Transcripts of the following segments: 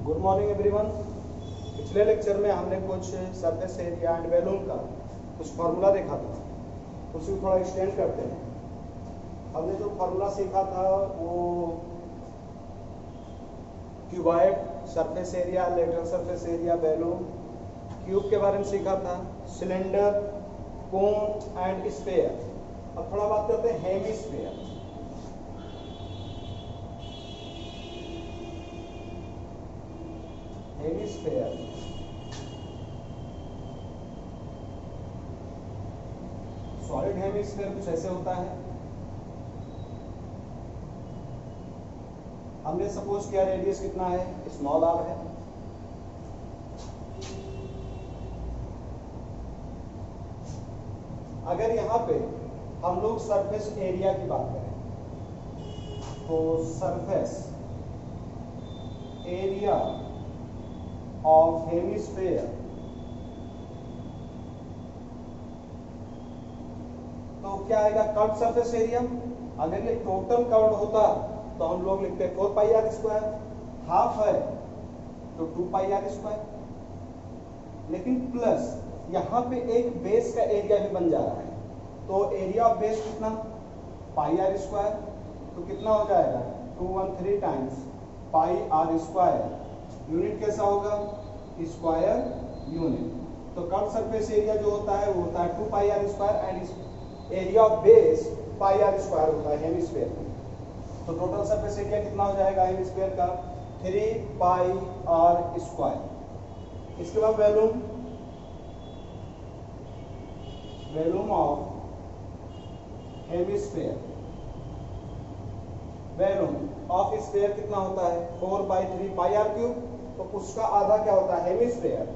Good morning everyone. पिछले lecture में हमने कुछ सरफेस एरिया एंड वॉल्यूम का कुछ फार्मूला देखा था, उसी को थोड़ा एक्सटेंड करते हैं। हमने जो फार्मूला सीखा था वो cuboid, surface area, lateral surface area, volume, cube के बारे में सीखा था, सिलेंडर, कोन एंड स्फीयर। अब थोड़ा बात करते हैं हेमिस्फीयर। हेमिस्फीयर सॉलिड हेमिस्फीयर कुछ ऐसे होता है। हमने सपोज किया रेडियस कितना है, स्मॉल आर है। अगर यहां पे हम लोग सरफेस एरिया की बात करें तो सरफेस एरिया ऑफ हेमिस्फीयर, तो क्या आएगा, कर्व सरफेस एरिया। अगर ये टोटल कर्व होता तो हम लोग लिखते 4 पाई आर स्क्वायर, हाफ है तो 2 पाई आर स्क्वायर, लेकिन प्लस यहां पे एक बेस का एरिया भी बन जा रहा है, तो एरिया ऑफ बेस कितना, पाई आर स्क्वायर। तो कितना हो जाएगा 213 times pi are square. Unit कैसा होगा, स्क्वायर यूनिट। तो कर्व सरफेस एरिया जो होता है वो होता है 2 pi are square and area of base pi are square होता है हेमिस्फीयर में। तो टोटल सरफेस एरिया कितना हो जाएगा हेमिस्फीयर का, 3 पाई आर स्क्वायर। इसके बाद volume, volume of hemisphere, volume of sphere कितना होता है 4/3 पाई आर क्यूब। तो उसका आधा क्या होता है हेमिस्फीयर,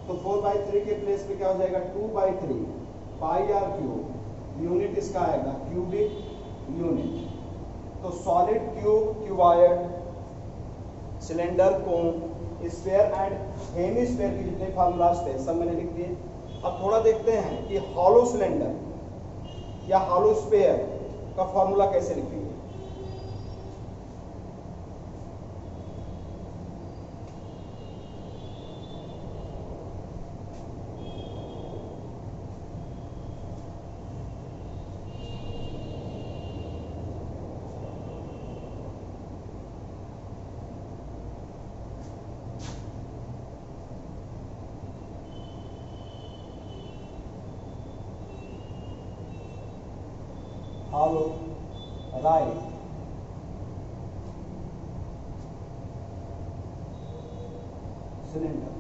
तो 4/3 के प्लेस पे क्या हो जाएगा 2/3 पाई आर क्यूब। यूनिट इसका आएगा क्यूबिक यूनिट। तो solid, cube, cuboid, cylinder, cone, sphere and hemisphere के जितने फार्मूलाज थे सब मैंने लिख दिए। अब थोड़ा देखते हैं कि हॉलो सिलेंडर या हॉलो स्फीयर का फार्मूला कैसे लिखेंगे। Hollow right cylinder,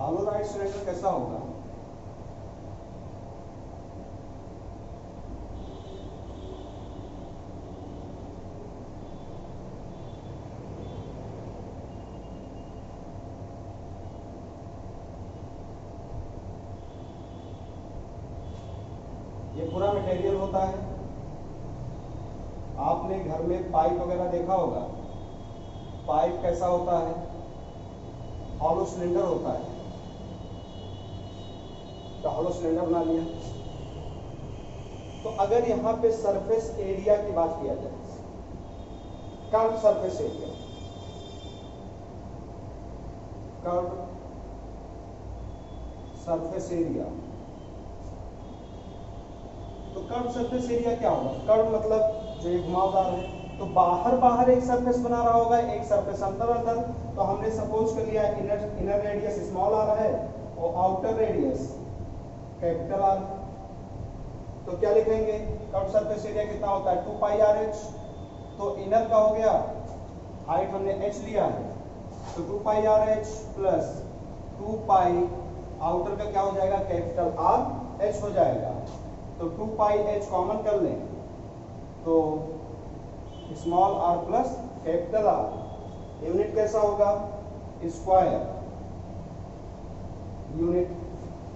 hollow right cylinder कैसा होगा, ये पूरा मटेरियल होता है। आपने घर में पाइप वगैरह देखा होगा, पाइप कैसा होता है, हॉलो सिलेंडर होता है। तो हॉलो सिलेंडर बना लिया। तो अगर यहां पे सरफेस एरिया की बात किया जाए, curve surface area, curve surface area, तो कर्व सरफेस एरिया क्या होगा, कर्व मतलब जो ये घुमावदार है, तो बाहर बाहर एक सरफेस बना रहा होगा, एक सरफेस अंदर अंदर। तो हमने सपोज कर लिया इनर रेडियस स्मॉल आर है और आउटर रेडियस कैपिटल आर। तो क्या लिखेंगे, कर्व सरफेस एरिया कितना होता है 2 पाई आर एच। तो इनर का हो गया, हाइट हमने एच लिया है, तो 2 पाई आर एच प्लस 2 पाई, आउटर का क्या हो जाएगा कैपिटल आर एच हो जाएगा। तो 2 पाई एच कॉमन कर लें तो small R plus capital R. Unit कैसा होगा, स्क्वायर यूनिट।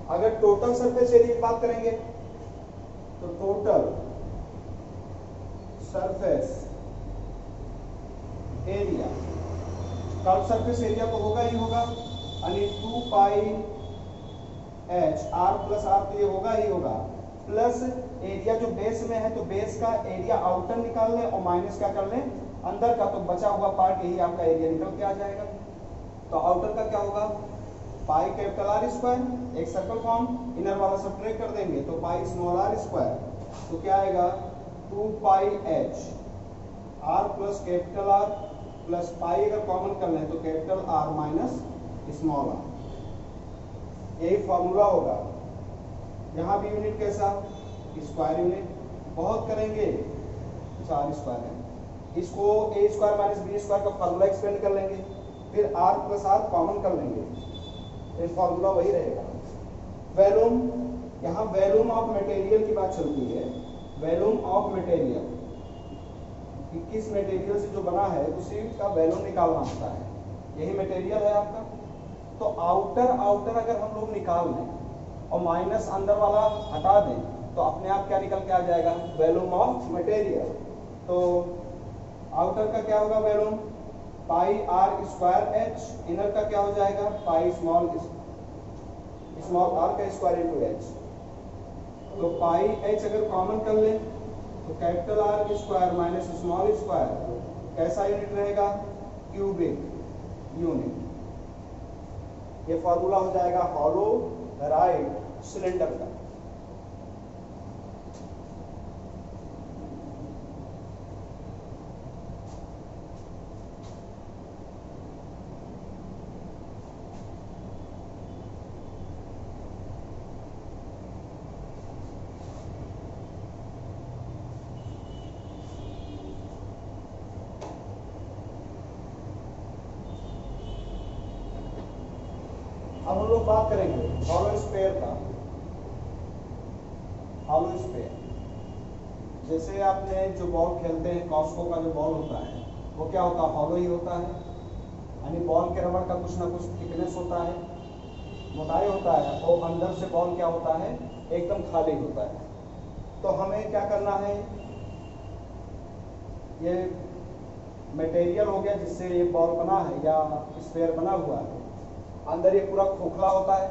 अगर टोटल सरफेस एरिया की बात करेंगे तो total surface area, curve surface area तो होगा ही होगा, यानी 2 pi H R plus R, तो ये होगा ही होगा, प्लस एरिया जो बेस में है तो बेस का एरिया आउटर निकाल लें और माइनस क्या कर लें अंदर का तो बचा हुआ पार्ट यही आपका एरिया निकल के आ जाएगा। तो आउटर का क्या होगा, पाई कैपिटल आर स्क्वायर, एक सर्कल फॉर्म, इनर वाला सब्ट्रैक्ट कर देंगे तो पाई स्मॉल आर स्क्वायर, तो क्या आएगा 2 pi H R plus capital R plus pi अगर कॉमन कर लें तो capital R minus small r, यही फॉर्मूला होगा। यहाँ भी यूनिट कैसा, स्क्वायर यूनिट, बहुत करेंगे 4 स्क्वायर है, इसको ए स्क्वायर माइनस बी स्क्वायर का फॉर्मूला एक्सपेंड कर लेंगे, फिर आर प्लस आर कॉमन कर लेंगे, ये फॉर्मूला वही रहेगा। वॉल्यूम, यहाँ वॉल्यूम ऑफ मटेरियल की बात चलती है, वॉल्यूम ऑफ मटेरियल कि किस मटेरियल से जो बना है उसी का वॉल्यूम निकालना होता है, यही मटेरियल है आपका। तो आउटर अगर हम लोग निकाल लें और माइनस अंदर वाला हटा दें तो अपने आप क्या निकल के आ जाएगा, वॉल्यूम ऑफ मटेरियल। तो आउटर का क्या होगा volume, pi are square H, inner का क्या हो जाएगा पाई स्मॉल आर का स्क्वायर इनटू एच। तो पाई एच अगर कॉमन कर लें तो capital R square minus small square कैसा यूनिट रहेगा, क्यूबिक यूनिट। ये फॉर्मूला हो जाएगा हॉलो राइट सिलेंडर का। अब हम लोग बात करेंगे हॉलो स्फीयर का। हॉलो स्फीयर, जैसे आपने जो बॉल खेलते हैं, कॉस्को का जो बॉल होता है वो क्या होता है, हॉलो ही होता है, यानी बॉल के रबड़ का कुछ ना कुछ थिकनेस होता है, मोटाई होता है, और अंदर से बॉल क्या होता है, एकदम खाली होता है। तो हमें क्या करना है, ये मटेरियल हो गया जिससे ये बॉल बना है या स्फीयर बना हुआ है, अंदर ये पूरा खोखला होता है।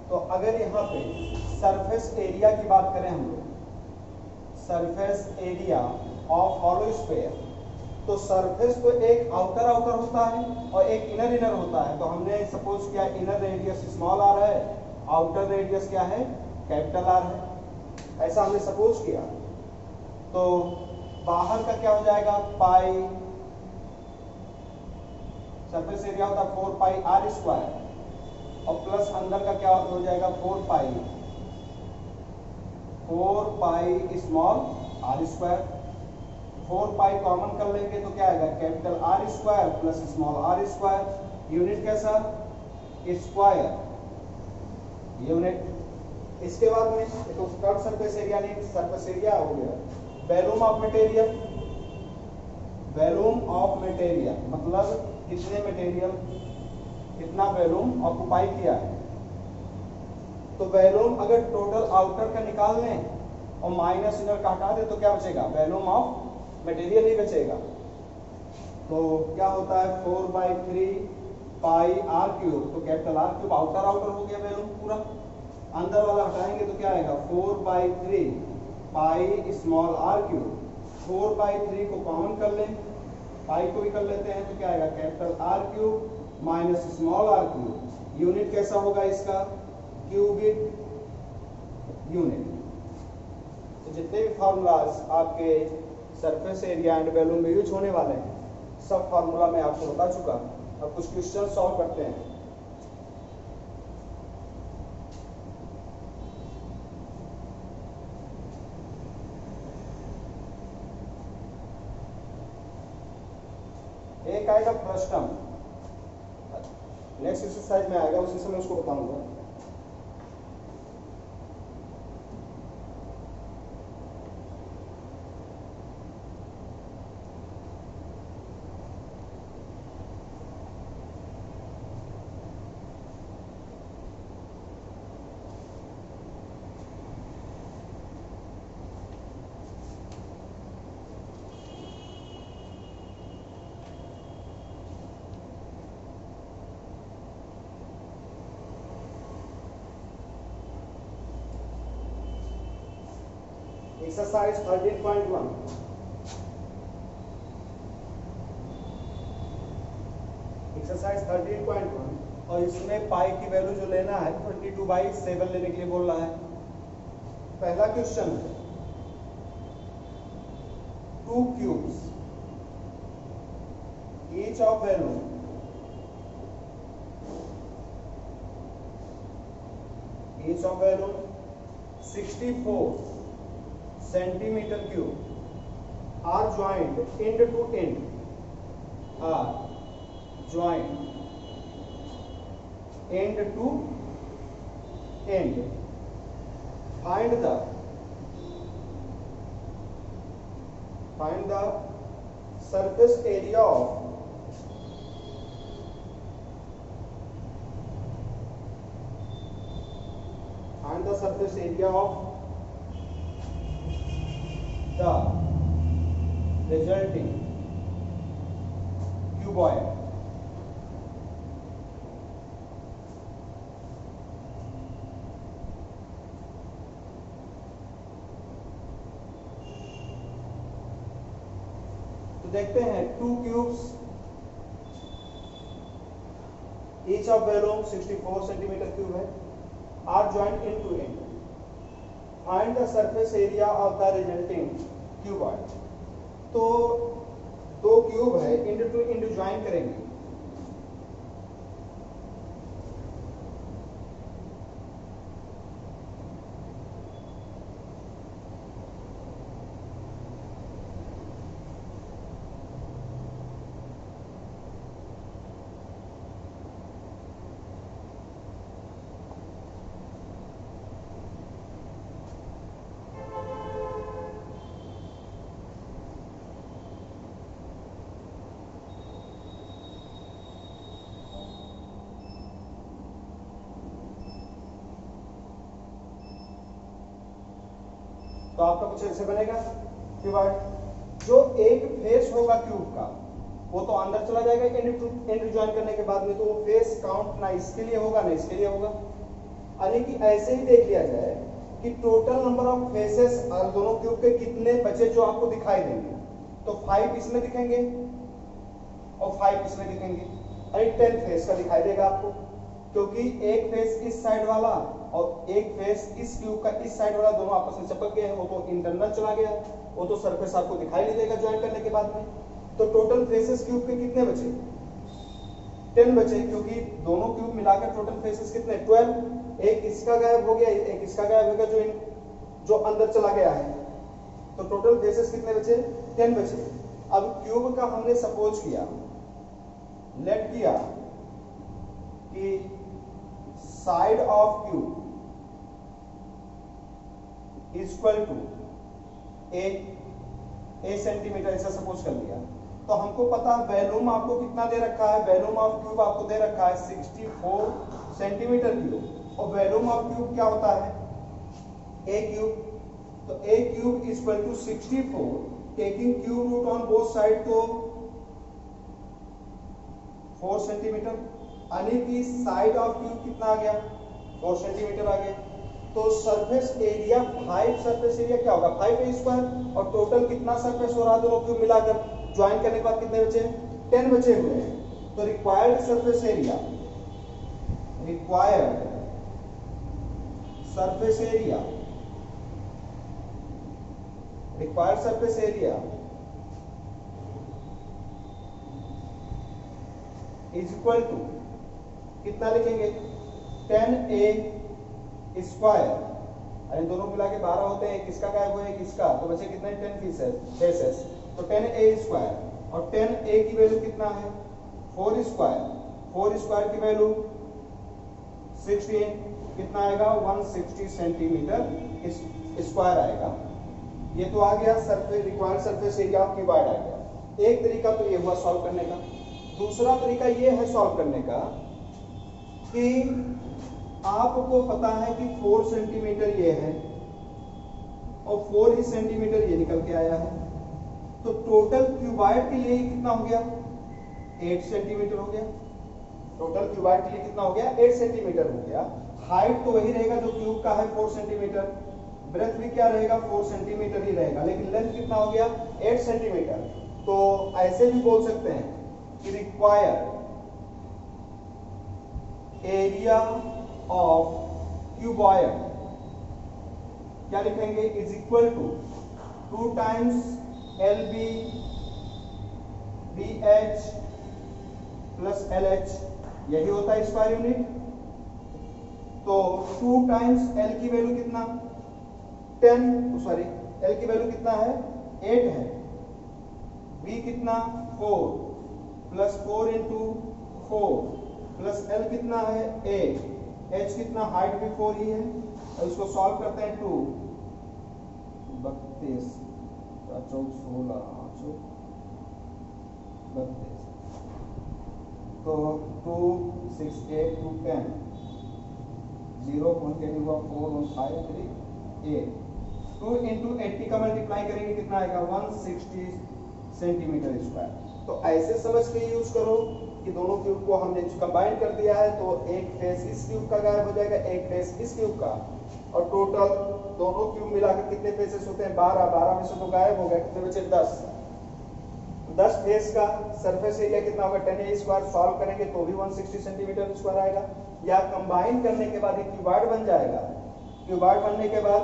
तो अगर यहाँ पे सरफेस एरिया की बात करें हम लोग, surface area of hollow sphere, तो सरफेस तो एक आउटर होता है और एक इनर होता है। तो हमने सपोज किया इनर रेडियस स्मॉल आर है, आउटर रेडियस क्या है, कैपिटल आर है, ऐसा हमने सपोज किया। तो बाहर का क्या हो जाएगा, पाई, सरफेस एरिया होता है 4 पाई आर स्क्वायर और प्लस अंदर का क्या हो जाएगा 4 pi small R square. 4 pi common कर लेंगे तो क्या आएगा, capital R square plus small R square, unit कैसा, स्क्वायर यूनिट। इसके बाद में तो कर्व सरफेस एरिया नहीं, सरफेस एरिया हो गया। Volume of material, volume of material मतलब कितने मटेरियल, कितना वॉल्यूम ऑक्युपाई किया है। तो वॉल्यूम अगर टोटल आउटर का निकाल लें और माइनस इनर का हटा दें तो क्या बचेगा, वॉल्यूम ऑफ मटेरियल ही बचेगा। तो क्या होता है 4/3 पाई आर क्यूब, तो कैपिटल आर क्यूब आउटर हो गया वॉल्यूम पूरा। अंदर वाला हटाएंगे तो क्या आएगा 4/3 पाई स्मॉल आर क्यूब। 4/3 को कॉमन कर लें, पाई को भी कर लेते हैं तो क्या आएगा capital R cube minus small R cube. Unit कैसा होगा इसका, क्यूबिक यूनिट। तो जितने भी फार्मूलाज आपके सरफेस एरिया एंड वॉल्यूम में यूज होने वाले हैं सब फार्मूला मैं आपको बता चुका। अब कुछ क्वेश्चन सॉल्व करते हैं। एक आएगा फ्रस्टम, नेक्स्ट एक्सरसाइज में आएगा, उसी समय उसको बताऊंगा। Exercise 13.1. एक्सरसाइज 13.1 और इसमें पाई की वैल्यू जो लेना है 22/7 लेने के लिए बोल रहा है। पहला क्वेश्चन है 2 cubes each of value each of value 64 centimeter cube are joined end to end are joined end to end. Find the surface area of the resulting cuboid. तो देखते हैं 2 cubes each of value 64 centimetre cube है, are joined end to end. Find the surface area of the resulting cuboid. तो 2 cube है, end to end join करेंगे। तो आपका कुछ ऐसे बनेगा क्यूबॉइड। जो एक फेस होगा क्यूब का वो तो अंदर चला जाएगा एंड टू एंड ज्वाइन करने के बाद में, तो वो फेस काउंट ना इसके लिए होगा ना इसके लिए होगा। यानी कि ऐसे ही देख लिया जाए कि टोटल नंबर ऑफ फेसेस दोनों क्यूब के कितने बचे जो आपको दिखाई देंगे। तो 5 इसमें दिखेंगे और 5 इसमें दिखेंगे, यानी 10 फेस का दिखाई देगा आपको, क्योंकि एक फेस इस साइड वाला और एक फेस इस क्यूब का इस साइड वाला दोनों आपस में चिपक गए हैं, वो तो इंटरनल चला गया, वो तो सरफेस आपको दिखाई नहीं देगा ज्वाइन करने के बाद में। तो टोटल फेसेस क्यूब के कितने बचे? 10 बचे, क्योंकि दोनों क्यूब मिलाकर टोटल फेसेस कितने? 12। एक इसका गायब हो गया, एक इसका गायब हो गया जो अंदर चला गया है, तो टोटल फेसेस कितने बचे? 10 बचे। अब क्यूब का हमने सपोज किया, लेट किया कि side of cube equal to A centimetre, ऐसा सपोज कर लिया। तो हमको पता है वॉल्यूम आपको कितना दे रखा है, वॉल्यूम ऑफ क्यूब आपको दे रखा है 64 सेंटीमीटर क्यूब, और वॉल्यूम ऑफ क्यूब क्या होता है? A cube. तो a cube equal to 64, taking cube root on both side, तो 4 सेंटीमीटर, यानी कि साइड ऑफ क्यूब कितना आ गया? 4 सेंटीमीटर आ गया। तो सरफेस एरिया 5 सरफेस एरिया क्या होगा? 5 स्क्वायर, और टोटल कितना सरफेस हो रहा दोनों क्यूब मिलाकर ज्वाइन करने के बाद कितने बचे? 10 बचे हुए हैं। तो required surface area is equal to कितना लिखेंगे? 10a स्क्वायर, अरे दोनों मिला के 12 होते हैं, एक इसका गायब हुआ एक इसका, तो बचे कितने? 10 फेसेस। तो 10a स्क्वायर, और 10a की वैल्यू कितना है? 4 स्क्वायर। 4 स्क्वायर की वैल्यू 16, कितना आएगा? 160 सेंटीमीटर स्क्वायर आएगा। ये तो आ गया required surface area of cuboid आ गया। एक तरीका तो ये हुआ सॉल्व करने का। दूसरा तरीका ये है सॉल्व करने का कि आपको पता है कि 4 सेंटीमीटर ये है और 4 ही सेंटीमीटर ये निकल के आया है, तो टोटल क्यूबॉइड के लिए कितना हो गया? 8 सेंटीमीटर हो गया। टोटल क्यूबॉइड के लिए कितना हो गया? 8 सेंटीमीटर हो गया। हाइट तो वही रहेगा जो क्यूब का है 4 सेंटीमीटर, ब्रेथ भी क्या रहेगा? 4 सेंटीमीटर ही रहेगा, लेकिन लेंथ कितना हो गया? 8 सेंटीमीटर। तो ऐसे भी बोल सकते हैं कि रिक्वायर्ड एरिया ऑफ क्यूबॉइड क्या लिखेंगे, is equal to 2 times L B B H plus L H, यही होता है स्क्वायर यूनिट। तो 2 टाइम्स एल की वैल्यू कितना 10, सॉरी एल की वैल्यू कितना है 8 है, बी कितना 4 प्लस 4 इंटू 4 प्लस एल कितना है 8, एच कितना हाइट भी 4 ही है, और इसको सॉल्व करते हैं 2 32 चौक 16 32, तो 2 6 8 2 10 0 1 के हुआ 4 1 5 3 8, 2 इंटू 80 का मल्टीप्लाई करेंगे कितना आएगा 160 सेंटीमीटर स्क्वायर। तो ऐसे समझ के यूज करो कि दोनों क्यूब को हमने कंबाइन कर दिया है, तो एक फेस इस क्यूब का गायब हो जाएगा, एक फेस इस क्यूब का, और टोटल दोनों क्यूब मिलाकर कितने फेसेस होते हैं 12, 12 में से तो गायब हो गया, कितने बचे 10, 10 फेस का सरफेस एरिया कितना होगा 10a स्क्वायर, सॉल्व करेंगे तो भी 160 सेंटीमीटर स्क्वायर आएगा, या कंबाइन करने के बाद एक क्यूबॉइड बन जाएगा, क्यूबॉइड बनने के बाद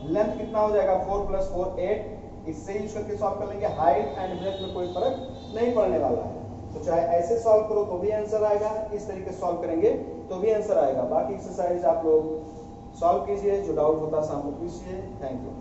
लेंथ कितना हो जाएगा 4 + 4 8, इससे यूज करके सॉल्व कर लेंगे, हाइट एंड ब्रेथ में कोई फर्क नहीं पड़ने वाला है। तो चाहे ऐसे सॉल्व करो तो भी आंसर आएगा, इस तरीके से सॉल्व करेंगे तो भी आंसर आएगा। बाकी एक्सरसाइज आप लोग सॉल्व कीजिए, जो डाउट होता है शाम को पूछिए। Thank you.